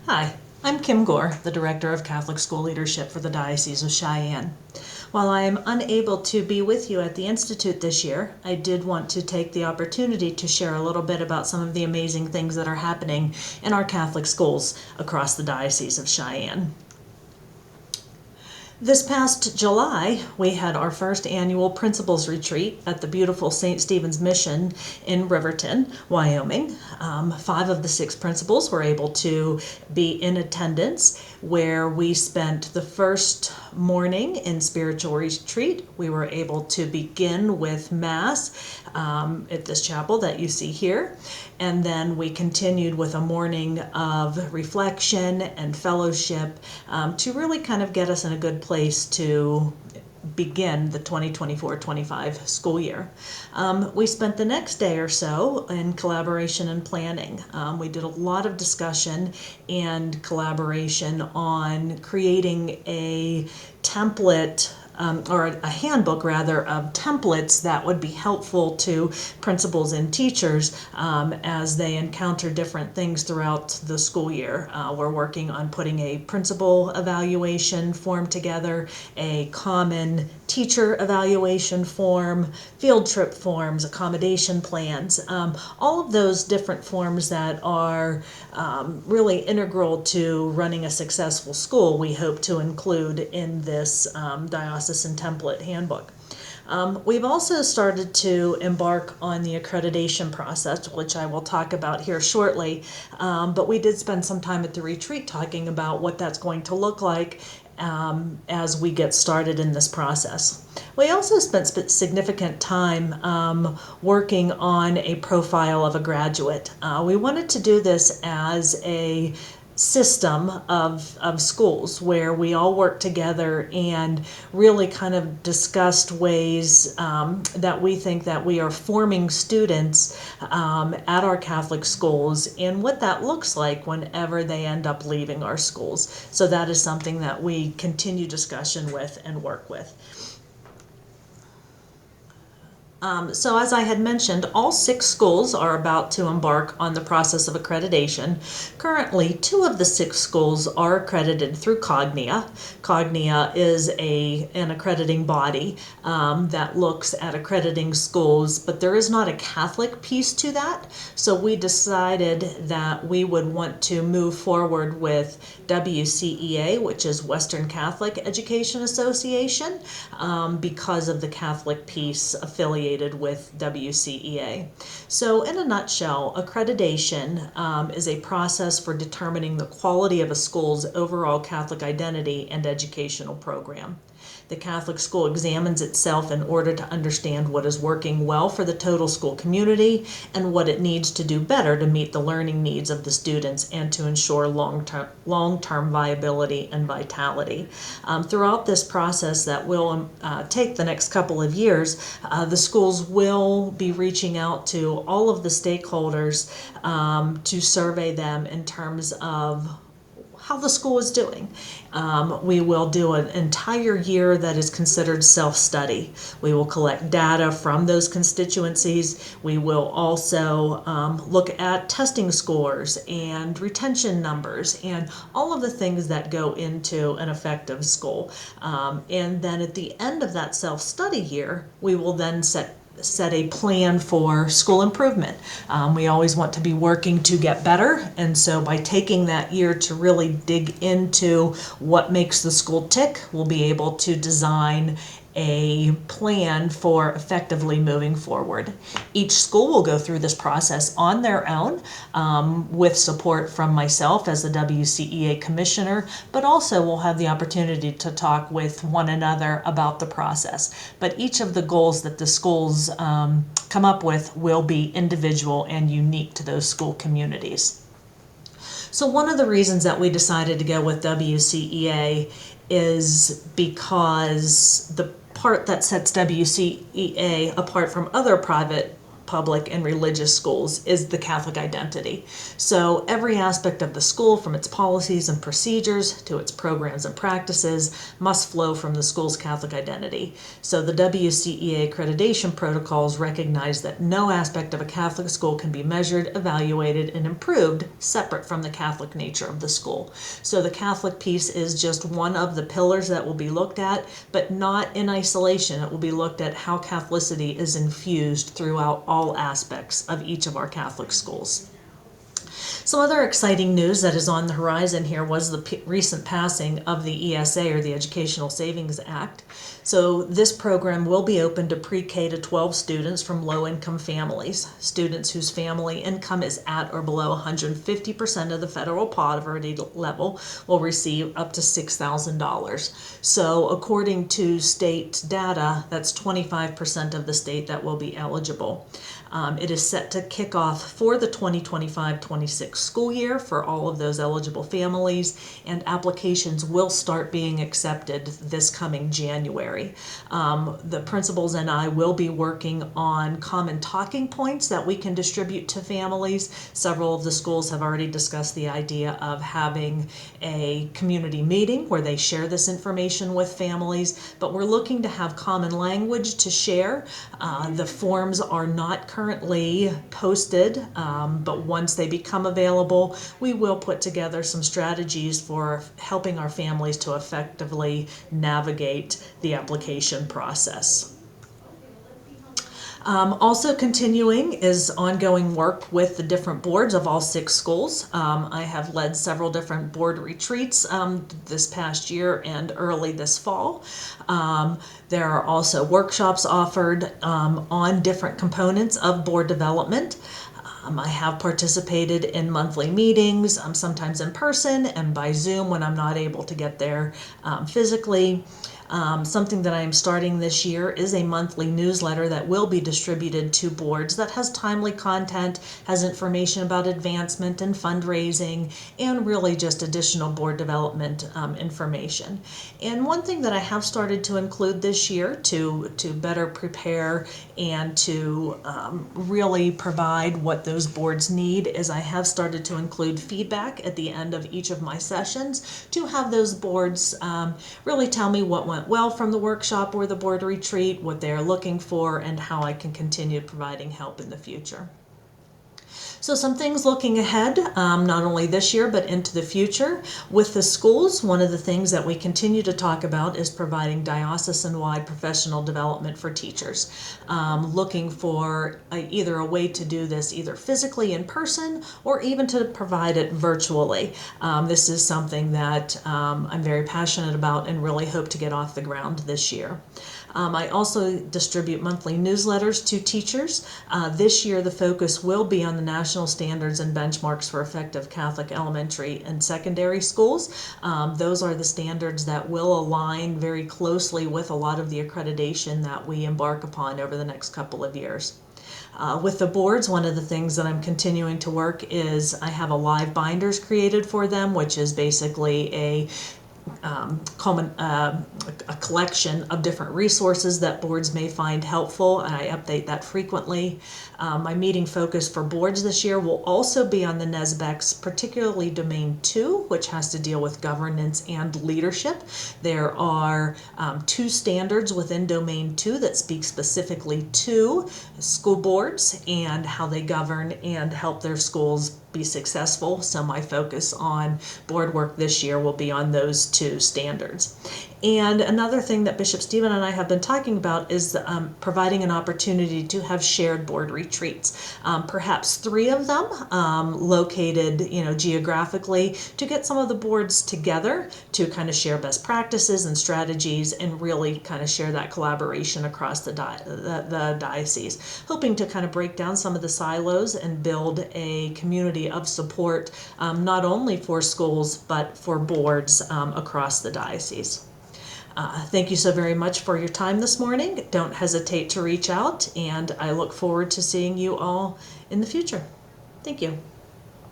Hi, I'm Kim Gore, the Director of Catholic School Leadership for the Diocese of Cheyenne. While I am unable to be with you at the Institute this year, I did want to take the opportunity to share a little bit about some of the amazing things that are happening in our Catholic schools across the Diocese of Cheyenne. This past July, we had our first annual Principals Retreat at the beautiful St. Stephen's Mission in Riverton, Wyoming. 5 of the 6 principals were able to be in attendance, where we spent the first morning in spiritual retreat. We were able to begin with Mass at this chapel that you see here, and then we continued with a morning of reflection and fellowship to really kind of get us in a good place to begin the 2024-25 school year. We spent the next day or so in collaboration and planning. We did a lot of discussion and collaboration on creating a template or a handbook rather of templates that would be helpful to principals and teachers as they encounter different things throughout the school year. We're working on putting a principal evaluation form together, a common teacher evaluation form, field trip forms, accommodation plans, all of those different forms that are really integral to running a successful school, we hope to include in this diocesan template handbook. We've also started to embark on the accreditation process, which I will talk about here shortly, but we did spend some time at the retreat talking about what that's going to look like as we get started in this process. We also spent significant time working on a profile of a graduate. We wanted to do this as a system of schools where we all worked together and really kind of discussed ways that we think that we are forming students at our Catholic schools and what that looks like whenever they end up leaving our schools. So that is something that we continue discussion with and work with. So as I had mentioned, all 6 schools are about to embark on the process of accreditation. Currently, 2 of the 6 schools are accredited through Cognia. Cognia is an accrediting body that looks at accrediting schools, but there is not a Catholic piece to that. So we decided that we would want to move forward with WCEA, which is Western Catholic Education Association, because of the Catholic piece affiliated with WCEA. So in a nutshell, accreditation is a process for determining the quality of a school's overall Catholic identity and educational program. The Catholic school examines itself in order to understand what is working well for the total school community and what it needs to do better to meet the learning needs of the students and to ensure long-term viability and vitality. Throughout this process that will take the next couple of years, the schools will be reaching out to all of the stakeholders to survey them in terms of how the school is doing. We will do an entire year that is considered self-study. We will collect data from those constituencies. We will also look at testing scores and retention numbers and all of the things that go into an effective school. And then at the end of that self-study year, we will then set a plan for school improvement. We always want to be working to get better, and so by taking that year to really dig into what makes the school tick, we'll be able to design a plan for effectively moving forward. Each school will go through this process on their own with support from myself as the WCEA commissioner, but also we'll have the opportunity to talk with one another about the process. But each of the goals that the schools come up with will be individual and unique to those school communities. So one of the reasons that we decided to go with WCEA is because the part that sets WCEA apart from other private public and religious schools is the Catholic identity. So every aspect of the school, from its policies and procedures to its programs and practices, must flow from the school's Catholic identity. So the WCEA accreditation protocols recognize that no aspect of a Catholic school can be measured, evaluated, and improved separate from the Catholic nature of the school. So the Catholic piece is just one of the pillars that will be looked at, but not in isolation. It will be looked at how Catholicity is infused throughout all aspects of each of our Catholic schools. Some other exciting news that is on the horizon here was the recent passing of the ESA, or the Educational Savings Act. So this program will be open to pre-K to 12 students from low-income families. Students whose family income is at or below 150% of the federal poverty level will receive up to $6,000. So according to state data, that's 25% of the state that will be eligible. It is set to kick off for the 2025-26 school year for all of those eligible families, and applications will start being accepted this coming January. The principals and I will be working on common talking points that we can distribute to families. Several of the schools have already discussed the idea of having a community meeting where they share this information with families, but we're looking to have common language to share. The forms are not currently posted, but once they become available, we will put together some strategies for helping our families to effectively navigate the application process. Also continuing is ongoing work with the different boards of all 6 schools. I have led several different board retreats this past year and early this fall. There are also workshops offered on different components of board development. I have participated in monthly meetings, sometimes in person and by Zoom when I'm not able to get there physically. Something that I am starting this year is a monthly newsletter that will be distributed to boards that has timely content, has information about advancement and fundraising, and really just additional board development information. And one thing that I have started to include this year to better prepare and to really provide what those boards need is I have started to include feedback at the end of each of my sessions to have those boards really tell me what went well from the workshop or the board retreat, what they're looking for, and how I can continue providing help in the future. So some things looking ahead, not only this year but into the future. With the schools, one of the things that we continue to talk about is providing diocesan-wide professional development for teachers. Looking for either a way to do this either physically in person or even to provide it virtually. This is something that I'm very passionate about and really hope to get off the ground this year. I also distribute monthly newsletters to teachers. This year the focus will be on the national standards and benchmarks for effective Catholic elementary and secondary schools. Those are the standards that will align very closely with a lot of the accreditation that we embark upon over the next couple of years. With the boards, one of the things that I'm continuing to work is I have a live binders created for them, which is basically a collection of different resources that boards may find helpful, and I update that frequently. My meeting focus for boards this year will also be on the NESBECS, particularly Domain 2, which has to deal with governance and leadership. There are 2 standards within Domain 2 that speak specifically to school boards and how they govern and help their schools be successful. So my focus on board work this year will be on those 2 standards. And another thing that Bishop Stephen and I have been talking about is providing an opportunity to have shared board retreats, perhaps 3 of them located, geographically, to get some of the boards together to kind of share best practices and strategies and really kind of share that collaboration across the diocese, hoping to kind of break down some of the silos and build a community of support, not only for schools but for boards across the diocese. Thank you so very much for your time this morning. Don't hesitate to reach out, and I look forward to seeing you all in the future. Thank you.